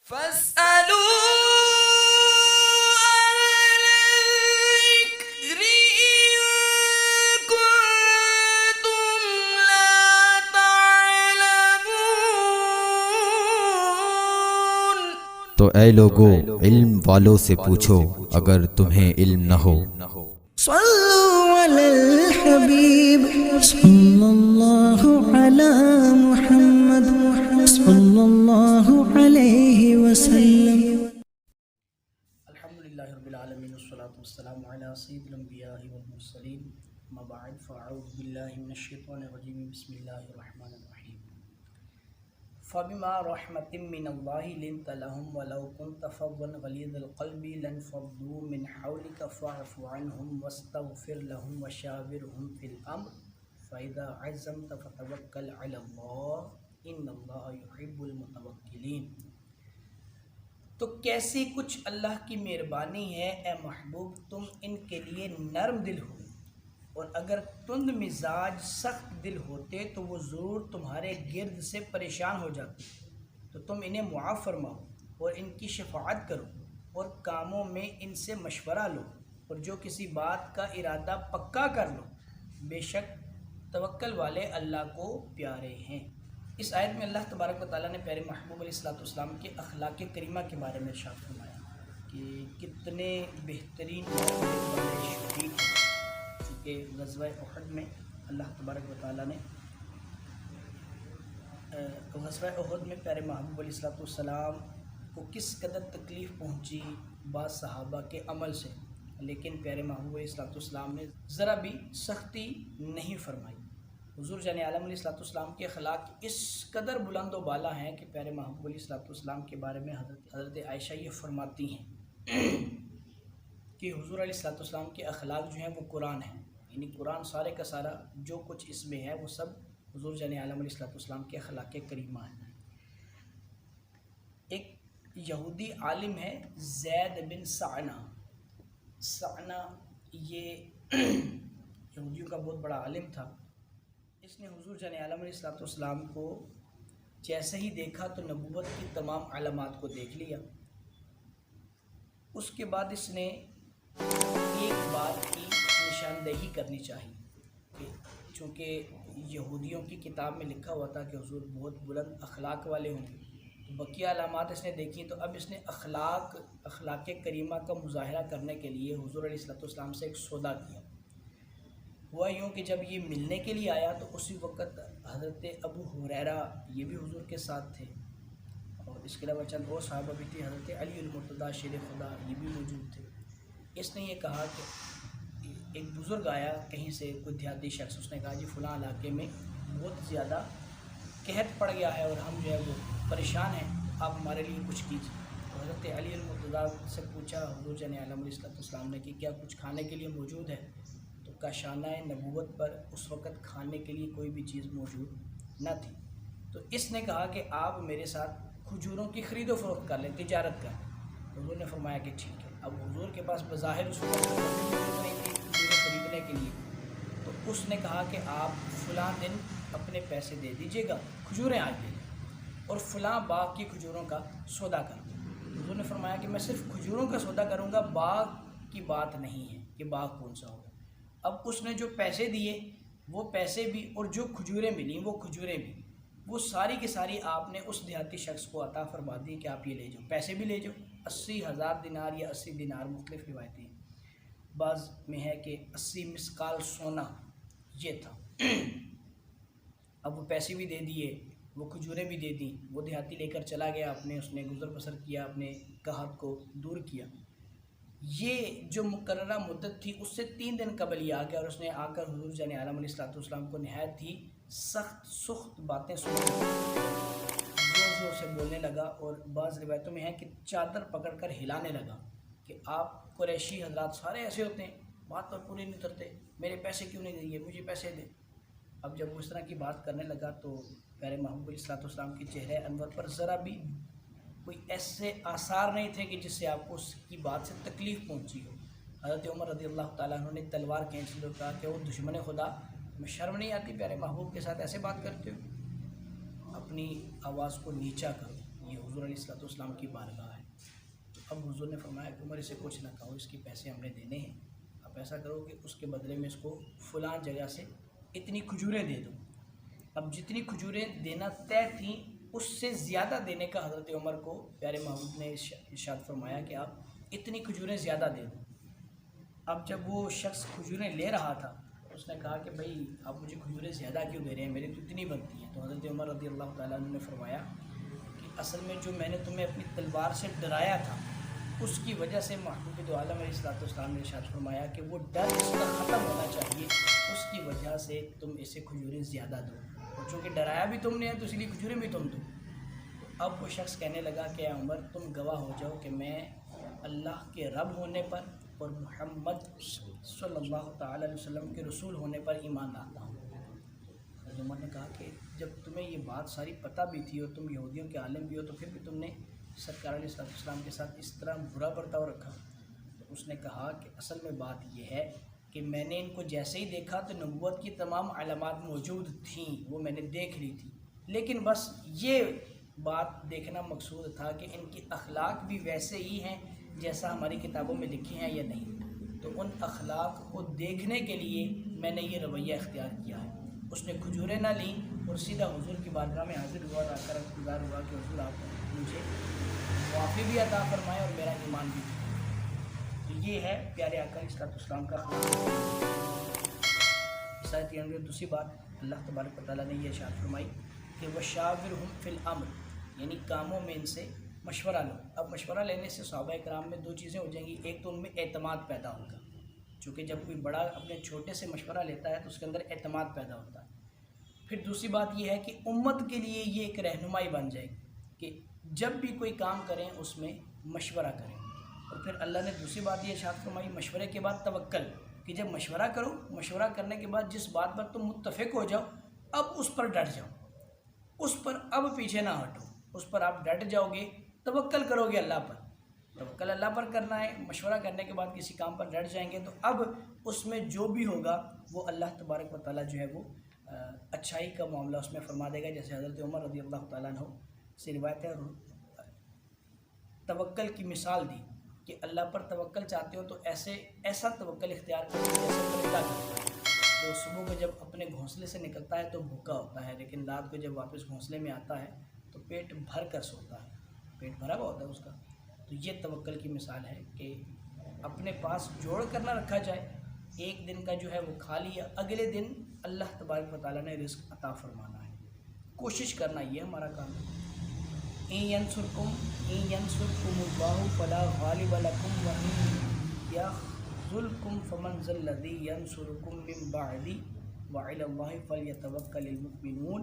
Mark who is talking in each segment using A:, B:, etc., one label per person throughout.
A: فاسألوا الذكر إن كنتم لا تعلمون۔
B: تو اے لوگو علم والوں سے پوچھو اگر تمہیں علم نہ ہو۔
C: صلوا علی الحبیب صلی اللہ علی محمد صلی اللہ علیہ وسلم۔
D: الحمدللہ رب العالمین والصلاة والسلام علی سید الانبیاء والمرسلین، اما بعد فاعوذ باللہ من الشیطان الرجیم، بسم اللہ الرحمن الرحیم۔ فبما رحمۃ من اللہ لنت لهم ولو كنت فظا غلیظ القلب لانفضوا من حولك فاعف عنهم واستغفر لهم وشاورهم في الامر فاذا عزمت فتوکل علی اللہ ان اللہ یحب المتوکلین۔ تو کیسی کچھ اللہ کی مہربانی ہے اے محبوب، تم ان کے لیے نرم دل ہو، اور اگر تند مزاج سخت دل ہوتے تو وہ ضرور تمہارے گرد سے پریشان ہو جاتے۔ تو تم انہیں معاف فرماؤ اور ان کی شفاعت کرو اور کاموں میں ان سے مشورہ لو، اور جو کسی بات کا ارادہ پکا کر لو، بے شک توکل والے اللہ کو پیارے ہیں۔ اس آیت میں اللہ تبارک و تعالیٰ نے پیارے محبوب علیہ الصلوۃ والسلام کے اخلاق کریمہ کے بارے میں ارشاد فرمایا کہ کتنے بہترین شہید کہ غزوہ احد میں اللہ تبارک و تعالیٰ نے غزوہ احد میں پیارے محبوب علیہ الصلوۃ والسلام کو کس قدر تکلیف پہنچی بعض صحابہ کے عمل سے، لیکن پیارے محبوب علیہ الصلوۃ والسلام نے ذرا بھی سختی نہیں فرمائی۔ حضور جان عالم علیہ الصلوۃ والسلام کے اخلاق اس قدر بلند و بالا ہیں کہ پیارے محبوب علیہ الصلوۃ والسلام کے بارے میں حضرت عائشہ یہ فرماتی ہیں کہ حضور علیہ الصلوۃ والسلام کے اخلاق جو ہیں وہ قرآن ہیں، یعنی قرآن سارے کا سارا جو کچھ اس میں ہے وہ سب حضور جان عالم علیہ الصلوۃ والسلام کے اخلاق کریمہ ہیں۔ ایک یہودی عالم ہے زید بن سعنہ، یہ یہودیوں کا بہت بڑا عالم تھا۔ اس نے حضور جان عالم علیہ الصلوۃ والسلام کو جیسے ہی دیکھا تو نبوت کی تمام علامات کو دیکھ لیا۔ اس کے بعد اس نے ایک بات کی نشاندہی کرنی چاہیے کہ چونکہ یہودیوں کی کتاب میں لکھا ہوا تھا کہ حضور بہت بلند اخلاق والے ہوں گے، تو بقیہ علامات اس نے دیکھی، تو اب اس نے اخلاق کریمہ کا مظاہرہ کرنے کے لیے حضور علیہ الصلوۃ والسلام سے ایک سودا کیا۔ ہوا یوں کہ جب یہ ملنے کے لیے آیا تو اسی وقت حضرت ابو ہریرہ یہ بھی حضور کے ساتھ تھے، اور اس کے علاوہ چند اور صحابہ بھی تھے، حضرت علی المرتضیٰ شیر خدا یہ بھی موجود تھے۔ اس نے یہ کہا کہ ایک بزرگ آیا کہیں سے، کوئی دیہاتی شخص، اس نے کہا جی فلاں علاقے میں بہت زیادہ قحط پڑ گیا ہے اور ہم جو ہے وہ پریشان ہیں، آپ ہمارے لیے کچھ کیجیے۔ تو حضرت علی المرتضیٰ سے پوچھا حضور جان عالم علیہ السلام نے کہ کیا کچھ کھانے کے لیے موجود ہے؟ تو کاشانہ نبوت پر اس وقت کھانے کے لیے کوئی بھی چیز موجود نہ تھی۔ تو اس نے کہا کہ آپ میرے ساتھ کھجوروں کی خرید و فروخت کر لیں، تجارت کریں۔ حضور نے فرمایا کہ ٹھیک ہے۔ اب حضور کے پاس بظاہر اس وقت نہیں تھی کھجوریں خریدنے کے لیے، تو اس نے کہا کہ آپ فلاں دن اپنے پیسے دے دیجیے گا، کھجوریں آج دے دیں، اور فلاں باغ کی کھجوروں کا سودا کروں۔ حضور نے فرمایا کہ میں صرف کھجوروں کا سودا کروں گا، باغ کی بات نہیں ہے کہ باغ کون سا ہوگا۔ اب اس نے جو پیسے دیے وہ پیسے بھی، اور جو کھجوریں ملیں وہ کھجوریں بھی، وہ ساری کی ساری آپ نے اس دیہاتی شخص کو عطا فرما دی کہ آپ یہ لے جاؤ، پیسے بھی لے جاؤ۔ 80,000 دینار یا 80 دینار، مختلف روایتیں ہیں، بعض میں ہے کہ 80 مسقال سونا یہ تھا۔ اب وہ پیسے بھی دے دیے، وہ کھجوریں بھی دے دیں، وہ دیہاتی لے کر چلا گیا، اس نے گزر بسر کیا، اپنے قحط کو دور کیا۔ یہ جو مقررہ مدت تھی اس سے 3 دن قبل یہ آ گیا، اور اس نے آ کر حضور جان عالم علیہ الصلوۃ والسلام کو نہایت ہی سخت باتیں سنائی، زور زور سے بولنے لگا، اور بعض روایتوں میں ہے کہ چادر پکڑ کر ہلانے لگا کہ آپ قریشی حضرات سارے ایسے ہوتے ہیں، بات پر پوری نہیں اترتے، میرے پیسے کیوں نہیں دیے، مجھے پیسے دیں۔ اب جب وہ اس طرح کی بات کرنے لگا تو پیارے محبوب علیہ الصلوۃ والسلام کے چہرے انور پر ذرا بھی کوئی ایسے آثار نہیں تھے کہ جس سے آپ کو اس کی بات سے تکلیف پہنچی ہو۔ حضرت عمر رضی اللہ تعالیٰ عنہ نے تلوار کھینچ لی اور کہا کہ وہ دشمن خدا، میں شرم نہیں آتی پیارے محبوب کے ساتھ ایسے بات کرتے ہو؟ اپنی آواز کو نیچا کرو۔ یہ حضور علیہ الصلوۃ والسلام کی بارگاہ ہے۔ اب حضور نے فرمایا کہ عمر اسے کچھ نہ کہو، اس کے پیسے ہم نے دینے ہیں، آپ ایسا کرو کہ اس کے بدلے میں اس کو فلاں جگہ سے اتنی کھجوریں دے دو۔ اب جتنی کھجوریں دینا طے تھیں اس سے زیادہ دینے کا حضرت عمر کو پیارے محبوب نے ارشاد فرمایا کہ آپ اتنی کھجوریں زیادہ دے دو۔ اب جب وہ شخص کھجوریں لے رہا تھا اس نے کہا کہ بھائی آپ مجھے کھجوریں زیادہ کیوں دے رہے ہیں، میری تو اتنی بنتی ہیں۔ تو حضرت عمر رضی اللہ تعالیٰ عنہ نے فرمایا کہ اصل میں جو میں نے تمہیں اپنی تلوار سے ڈرایا تھا اس کی وجہ سے محبوب دو عالم علیہ الصلوۃ والسلام نے ارشاد فرمایا کہ وہ ڈر اس کا ختم ہونا چاہیے، اس کی وجہ سے تم اسے کھجوریں زیادہ دو، اور چونکہ ڈرایا بھی تم نے ہے تو اس لیے کھجوریں بھی تم دو۔ اب وہ شخص کہنے لگا کہ اے عمر تم گواہ ہو جاؤ کہ میں اللہ کے رب ہونے پر اور محمد صلی اللہ تعالیٰ علیہ وسلم کے رسول ہونے پر ایمان لاتا ہوں۔ حضرت عمر نے کہا کہ جب تمہیں یہ بات ساری پتہ بھی تھی اور تم یہودیوں کے عالم بھی ہو تو پھر بھی تم نے سرکار علیہ السلام کے ساتھ اس طرح برا برتاؤ رکھا۔ تو اس نے کہا کہ اصل میں بات یہ ہے کہ میں نے ان کو جیسے ہی دیکھا تو نبوت کی تمام علامات موجود تھیں، وہ میں نے دیکھ لی تھی، لیکن بس یہ بات دیکھنا مقصود تھا کہ ان کی اخلاق بھی ویسے ہی ہیں جیسا ہماری کتابوں میں لکھی ہیں یا نہیں۔ تو ان اخلاق کو دیکھنے کے لیے میں نے یہ رویہ اختیار کیا ہے۔ اس نے کھجوریں نہ لیں اور سیدھا حضور کی بارگاہ میں حاضر ہوا اور آ کر گزار ہوا کہ حضور آپ مجھے معافی بھی عطا فرمائے اور میرا ایمان بھی۔ تو یہ ہے پیارے آقا علیہ الصلوۃ والسلام کا آیت کے اندر دوسری بات اللہ تبارک و تعالیٰ نے یہ ارشاد فرمائی کہ وَشَاوِرْهُمْ فِي الْأَمْرِ، یعنی کاموں میں ان سے مشورہ لو۔ اب مشورہ لینے سے صحابہ کرام میں دو چیزیں ہو جائیں گی، ایک تو ان میں اعتماد پیدا ہوگا، چونکہ جب کوئی بڑا اپنے چھوٹے سے مشورہ لیتا ہے تو اس کے اندر اعتماد پیدا ہوتا ہے۔ پھر دوسری بات یہ ہے کہ امت کے لیے یہ ایک رہنمائی بن جائے گی کہ جب بھی کوئی کام کریں اس میں مشورہ کریں۔ اور پھر اللہ نے دوسری بات یہ ارشاد فرمائی مشورے کے بعد توکل، کہ جب مشورہ کرو، مشورہ کرنے کے بعد جس بات پر تم متفق ہو جاؤ اب اس پر ڈٹ جاؤ، اس پر اب پیچھے نہ ہٹو، اس پر آپ ڈٹ جاؤ گے، توکل کرو گے اللہ پر۔ توکل اللہ پر کرنا ہے، مشورہ کرنے کے بعد کسی کام پر ڈٹ جائیں گے تو اب اس میں جو بھی ہوگا وہ اللہ تبارک و تعالیٰ جو ہے وہ اچھائی کا معاملہ اس میں فرما دے گا۔ جیسے حضرت عمر رضی اللہ تعالیٰ عنہ سے روایت ہے، توکل کی مثال دی کہ اللہ پر توکل چاہتے ہو تو ایسا توکل اختیار کرو جیسے پرندہ کرتا ہے۔ تو صبح کو جب اپنے گھونسلے سے نکلتا ہے تو بھوکا ہوتا ہے، لیکن رات کو جب واپس گھونسلے میں آتا ہے تو پیٹ بھر کر سوتا ہے، پیٹ بھرا ہوا ہوتا ہے اس کا۔ تو یہ توکل کی مثال ہے کہ اپنے پاس جوڑ کر نہ رکھا جائے، ایک دن کا جو ہے وہ کھا لیا، اگلے دن اللہ تبارک و تعالیٰ نے رزق عطا فرمانا ہے، کوشش کرنا یہ ہمارا کام ہے۔ ان ینصرکم اللہ فلا غالب لکم وان یخذلکم فمن ذا الذی ینصرکم من بعدہ وعلی اللہ فلیتوکل المؤمنون۔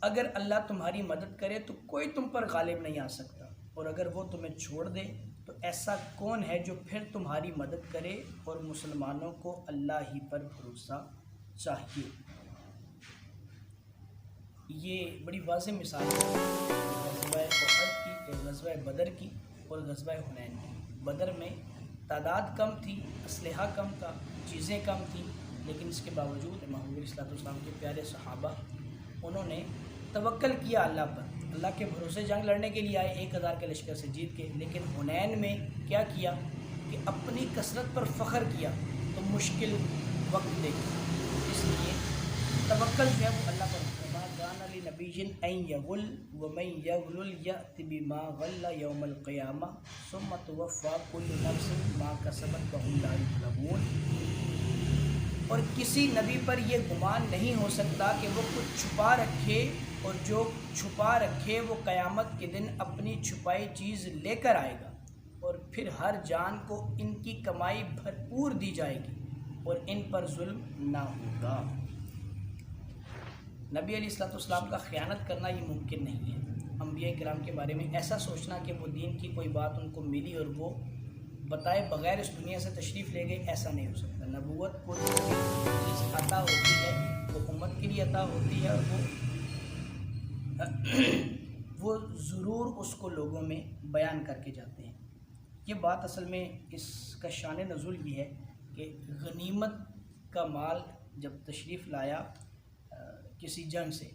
D: اگر اللہ تمہاری مدد کرے تو کوئی تم پر غالب نہیں آ سکتا، اور اگر وہ تمہیں چھوڑ دے تو ایسا کون ہے جو پھر تمہاری مدد کرے، اور مسلمانوں کو اللہ ہی پر بھروسہ چاہیے۔ یہ بڑی واضح مثال ہے غزوہ احد کی، غزوہ بدر کی اور غزوہ حنین کی۔ بدر میں تعداد کم تھی، اسلحہ کم تھا، چیزیں کم تھیں، لیکن اس کے باوجود محمود علیہ الصلوۃ والسلام کے پیارے صحابہ انہوں نے توکل کیا اللہ پر، اللہ کے بھروسے جنگ لڑنے کے لیے آئے 1000 کے لشکر سے جیت کے، لیکن حنین میں کیا کیا کہ اپنی کثرت پر فخر کیا تو مشکل وقت دیکھا۔ اس لیے توکل جو ہے وہ اللہ پر وما کان لنبی ان یغل ومن یغل یأت بما غل یوم القیامہ ثم توفی کل نفس ما کسبت وهم لا یظلمون۔ اور کسی نبی پر یہ گمان نہیں ہو سکتا کہ وہ کچھ چھپا رکھے، اور جو چھپا رکھے وہ قیامت کے دن اپنی چھپائی چیز لے کر آئے گا، اور پھر ہر جان کو ان کی کمائی بھرپور دی جائے گی اور ان پر ظلم نہ ہوگا۔ نبی علیہ الصلوۃ والسلام کا خیانت کرنا یہ ممکن نہیں ہے۔ انبیاء کرام کے بارے میں ایسا سوچنا کہ وہ دین کی کوئی بات ان کو ملی اور وہ بتائے بغیر اس دنیا سے تشریف لے گئے، ایسا نہیں ہو سکتا۔ نبوت کو چیز عطا ہوتی ہے وہ امت کے لیے عطا ہوتی ہے، اور وہ ضرور اس کو لوگوں میں بیان کر کے جاتے ہیں۔ یہ بات اصل میں اس کا شان نزول یہ ہے کہ غنیمت کا مال جب تشریف لایا کسی جنگ سے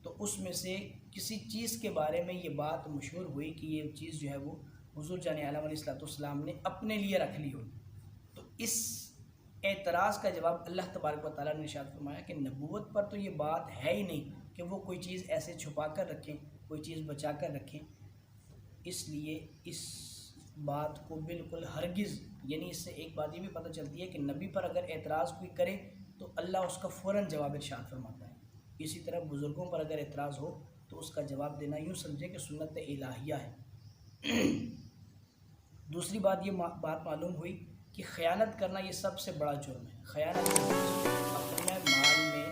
D: تو اس میں سے کسی چیز کے بارے میں یہ بات مشہور ہوئی کہ یہ چیز جو ہے وہ حضور جان عالم علیہ السلام نے اپنے لیے رکھ لی ہو، تو اس اعتراض کا جواب اللہ تبارک و تعالیٰ نے ارشاد فرمایا کہ نبوت پر تو یہ بات ہے ہی نہیں کہ وہ کوئی چیز ایسے چھپا کر رکھیں، کوئی چیز بچا کر رکھیں، اس لیے اس بات کو بالکل ہرگز، یعنی اس سے ایک بات یہ بھی پتہ چلتی ہے کہ نبی پر اگر اعتراض کوئی کرے تو اللہ اس کا فوراً جواب ارشاد فرماتا ہے۔ اسی طرح بزرگوں پر اگر اعتراض ہو تو اس کا جواب دینا یوں سمجھے کہ سنت الہیہ ہے۔ دوسری بات یہ بات معلوم ہوئی کہ خیانت کرنا یہ سب سے بڑا جرم ہے۔ خیانت کرنا، اپنے مال میں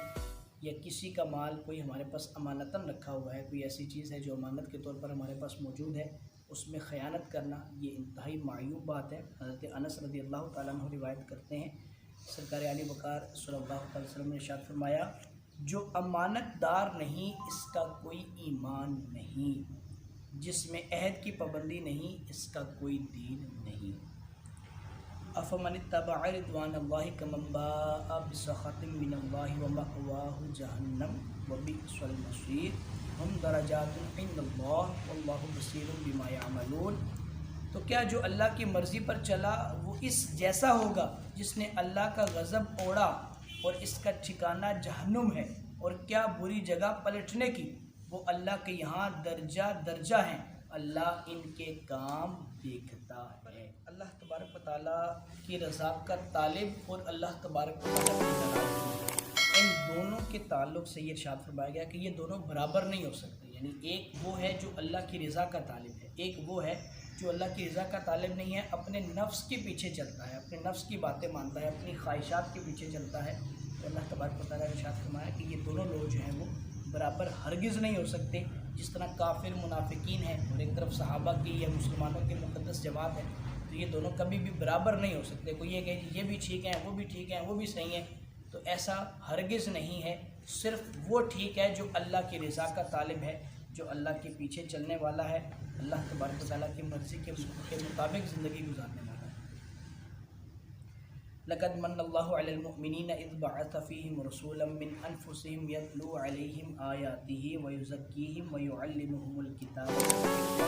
D: یا کسی کا مال کوئی ہمارے پاس امانتاً رکھا ہوا ہے، کوئی ایسی چیز ہے جو امانت کے طور پر ہمارے پاس موجود ہے، اس میں خیانت کرنا یہ انتہائی معیوب بات ہے۔ حضرت انس رضی اللہ تعالیٰ عنہ روایت کرتے ہیں، سرکار عالی وقار صلی اللہ علیہ وسلم نے ارشاد فرمایا، جو امانت دار نہیں اس کا کوئی ایمان نہیں، جس میں عہد کی پابندی نہیں اس کا کوئی دین نہیں۔ افمن اتبع رضوان اللہ کمن باء بسخط من اللہ ومأواہ جہنم وبئس المصیر ہم درجات عند اللہ واللہ بصیر بما یعملون۔ تو کیا جو اللہ کی مرضی پر چلا وہ اس جیسا ہوگا جس نے اللہ کا غضب اوڑا اور اس کا ٹھکانہ جہنم ہے، اور کیا بری جگہ پلٹنے کی، وہ اللہ کے یہاں درجہ درجہ ہیں، اللہ ان کے کام دیکھتا ہے۔ اللہ تبارک و تعالیٰ کی رضا کا طالب اور اللہ تبارک و تعالیٰ کی ناراضگی، ان دونوں کے تعلق سے یہ ارشاد فرمایا گیا کہ یہ دونوں برابر نہیں ہو سکتے۔ یعنی ایک وہ ہے جو اللہ کی رضا کا طالب ہے، ایک وہ ہے جو اللہ کی رضا کا طالب نہیں ہے، اپنے نفس کے پیچھے چلتا ہے، اپنے نفس کی باتیں مانتا ہے، اپنی خواہشات کے پیچھے چلتا ہے۔ تو اللہ تبارک و تعالیٰ نے ارشاد فرمایا کہ یہ دونوں لوگ جو ہیں وہ برابر ہرگز نہیں ہو سکتے۔ جس طرح کافر منافقین ہیں اور ایک طرف صحابہ کی یا مسلمانوں کی مقدس جماعت ہے، تو یہ دونوں کبھی بھی برابر نہیں ہو سکتے۔ کوئی یہ کہ یہ بھی ٹھیک ہیں، وہ بھی ٹھیک ہیں، وہ بھی صحیح ہیں، تو ایسا ہرگز نہیں ہے۔ صرف وہ ٹھیک ہے جو اللہ کی رضا کا طالب ہے، جو اللہ کے پیچھے چلنے والا ہے، اللہ تبارک و تعالیٰ کی مرضی کے مطابق زندگی گزارنے والا ہے۔ لقد من اللہ علی المؤمنین اذ بعث فیہم رسولا من انفسہم یتلو علیہم آیاتہ ویزکیہم ویعلمہم الکتاب والحکمہ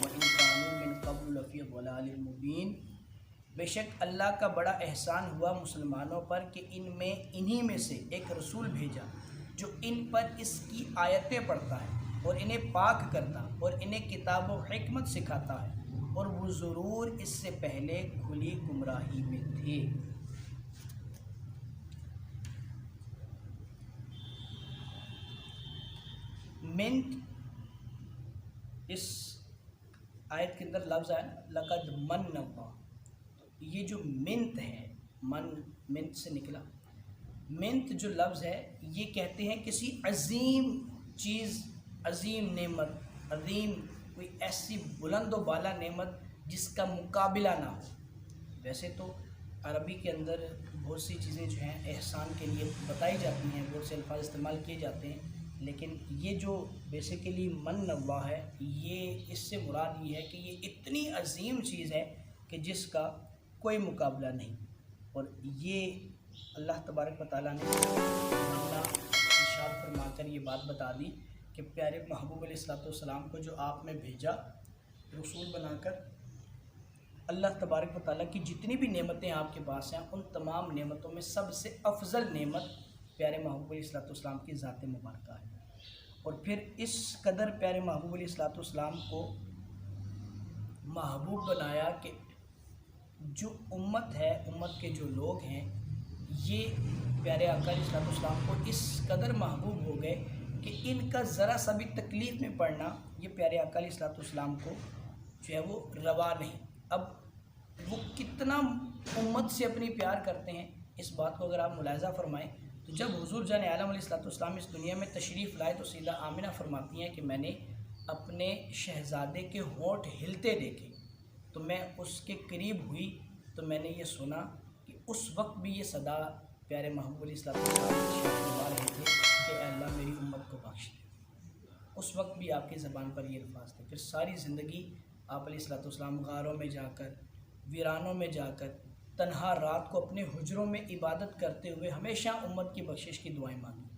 D: وإن کانوا من قبل لفی ضلال مبین۔ بے شک اللہ کا بڑا احسان ہوا مسلمانوں پر کہ انہی میں سے ایک رسول بھیجا جو ان پر اس کی آیتیں پڑھتا ہے اور انہیں پاک کرتا اور انہیں کتاب و حکمت سکھاتا ہے، اور وہ ضرور اس سے پہلے کھلی گمراہی میں تھے۔ منت، اس آیت کے اندر لفظ ہے لقد من اللہ، یہ جو منت ہے، منت سے نکلا، منت جو لفظ ہے یہ کہتے ہیں کسی عظیم چیز، عظیم نعمت، عظیم کوئی ایسی بلند و بالا نعمت جس کا مقابلہ نہ ہو۔ ویسے تو عربی کے اندر بہت سی چیزیں جو ہیں احسان کے لیے بتائی جاتی ہیں، بہت سے الفاظ استعمال کیے جاتے ہیں، لیکن یہ جو بیسیکلی من اللہ ہے، یہ اس سے مراد یہ ہے کہ یہ اتنی عظیم چیز ہے کہ جس کا کوئی مقابلہ نہیں۔ اور یہ اللہ تبارک و تعالیٰ نے ارشاد فرما کر یہ بات بتا دی کہ پیارے محبوب علیہ السلام کو جو آپ نے بھیجا رسول بنا کر، اللہ تبارک و تعالیٰ کی جتنی بھی نعمتیں آپ کے پاس ہیں ان تمام نعمتوں میں سب سے افضل نعمت پیارے محبوب علیہ السلام کی ذات مبارکہ ہے۔ اور پھر اس قدر پیارے محبوب علیہ السلام کو محبوب بنایا کہ جو امت ہے، امت کے جو لوگ ہیں، یہ پیارے آقا علیہ السلام کو اس قدر محبوب ہو گئے کہ ان کا ذرا سا بھی تکلیف میں پڑنا یہ پیارے آقا علیہ السلام کو جو ہے وہ روا نہیں۔ اب وہ کتنا امت سے اپنی پیار کرتے ہیں، اس بات کو اگر آپ ملاحظہ فرمائیں تو جب حضور جان عالم علیہ السلام اس دنیا میں تشریف لائے تو سیدہ آمنہ فرماتی ہیں کہ میں نے اپنے شہزادے کے ہونٹ ہلتے دیکھے، تو میں اس کے قریب ہوئی تو میں نے یہ سنا کہ اس وقت بھی یہ صدا پیارے محبوب علیہ السلام فرما رہے تھے کہ اے اللہ میری امت کو بخش دے۔ اس وقت بھی آپ کی زبان پر یہ الفاظ تھے۔ پھر ساری زندگی آپ علیہ السلام غاروں میں جا کر، ویرانوں میں جا کر، تنہا رات کو اپنے حجروں میں عبادت کرتے ہوئے ہمیشہ امت کی بخشش کی دعائیں مانگی۔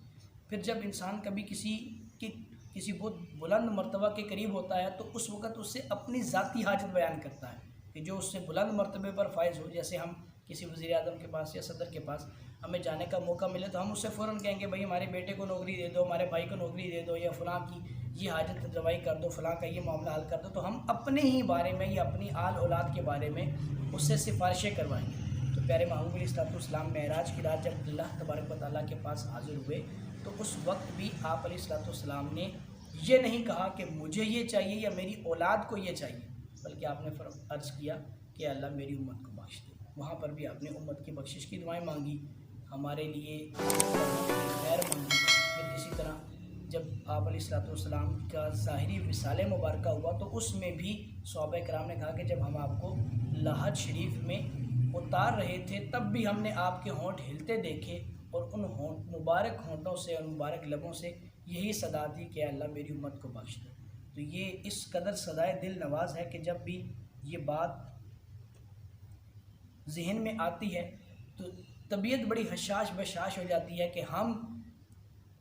D: پھر جب انسان کبھی کسی کی کسی بہت بلند مرتبہ کے قریب ہوتا ہے تو اس وقت اس سے اپنی ذاتی حاجت بیان کرتا ہے کہ جو اس سے بلند مرتبے پر فائز ہو. جیسے ہم کسی وزیر اعظم کے پاس یا صدر کے پاس ہمیں جانے کا موقع ملے تو ہم اس سے فوراً کہیں گے بھائی ہمارے بیٹے کو نوکری دے دو, ہمارے بھائی کو نوکری دے دو, یا فلاں کی یہ حاجت روائی کر دو, فلاں کا یہ معاملہ حل کر دو. تو ہم اپنے ہی بارے میں یا اپنی آل اولاد کے بارے میں اس سے سفارشیں کروائیں گے. تو پیارے محبوب علیہ السلام معراج کی رات جب اللہ تبارک و تعالیٰ کے پاس حاضر ہوئے تو اس وقت بھی آپ علیہ السلام نے یہ نہیں کہا کہ مجھے یہ چاہیے یا میری اولاد کو یہ چاہیے, بلکہ آپ نے عرض کیا کہ اللہ میری امت کو بخش دے. وہاں پر بھی آپ نے امت کی بخشش کی دعائیں مانگی, ہمارے لیے خیر مانگی. پھر اسی طرح جب آپ علیہ السلام کا ظاہری وصال مبارکہ ہوا تو اس میں بھی صحابہ کرام نے کہا کہ جب ہم آپ کو لحد شریف میں اتار رہے تھے تب بھی ہم نے آپ کے ہونٹ ہلتے دیکھے, اور ان مبارک ہونٹوں سے اور مبارک لبوں سے یہی صدا تھی کہ اللہ میری امت کو بخش دے. تو یہ اس قدر صدائے دل نواز ہے کہ جب بھی یہ بات ذہن میں آتی ہے تو طبیعت بڑی حشاش بشاش ہو جاتی ہے کہ ہم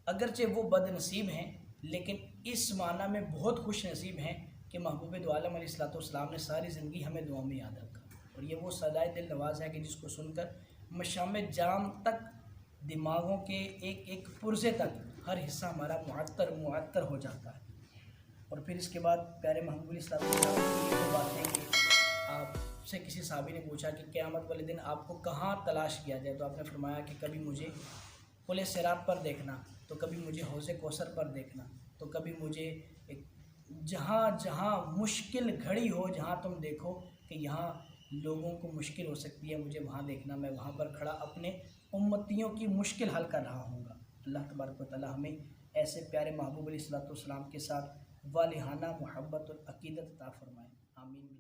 D: اگرچہ وہ بد نصیب ہیں لیکن اس معنی میں بہت خوش نصیب ہیں کہ محبوب دو عالم علیہ السلام نے ساری زندگی ہمیں دعاؤں میں یاد رکھا. اور یہ وہ صدائے دل نواز ہے کہ جس کو سن کر مشام جام تک دماغوں کے ایک ایک پرزے تک ہر حصہ ہمارا معطر ہو جاتا ہے. اور پھر اس کے بعد پیارے محبوب علیہ السلام کی یہ بات ہے کہ آپ سے کسی صحابی نے پوچھا کہ قیامت والے دن آپ کو کہاں تلاش کیا جائے, تو آپ نے فرمایا کہ کبھی مجھے پل صراط پر دیکھنا, تو کبھی مجھے حوض کوثر پر دیکھنا, تو کبھی مجھے جہاں جہاں مشکل گھڑی ہو, جہاں تم دیکھو کہ یہاں لوگوں کو مشکل ہو سکتی ہے, مجھے وہاں دیکھنا, میں وہاں پر کھڑا اپنے امتیوں کی مشکل حل کر رہا ہوں گا. اللہ تبارک و تعالی ہمیں ایسے پیارے محبوب علیہ السلام کے ساتھ والہانہ محبت اور عقیدت عطا فرمائے. آمین.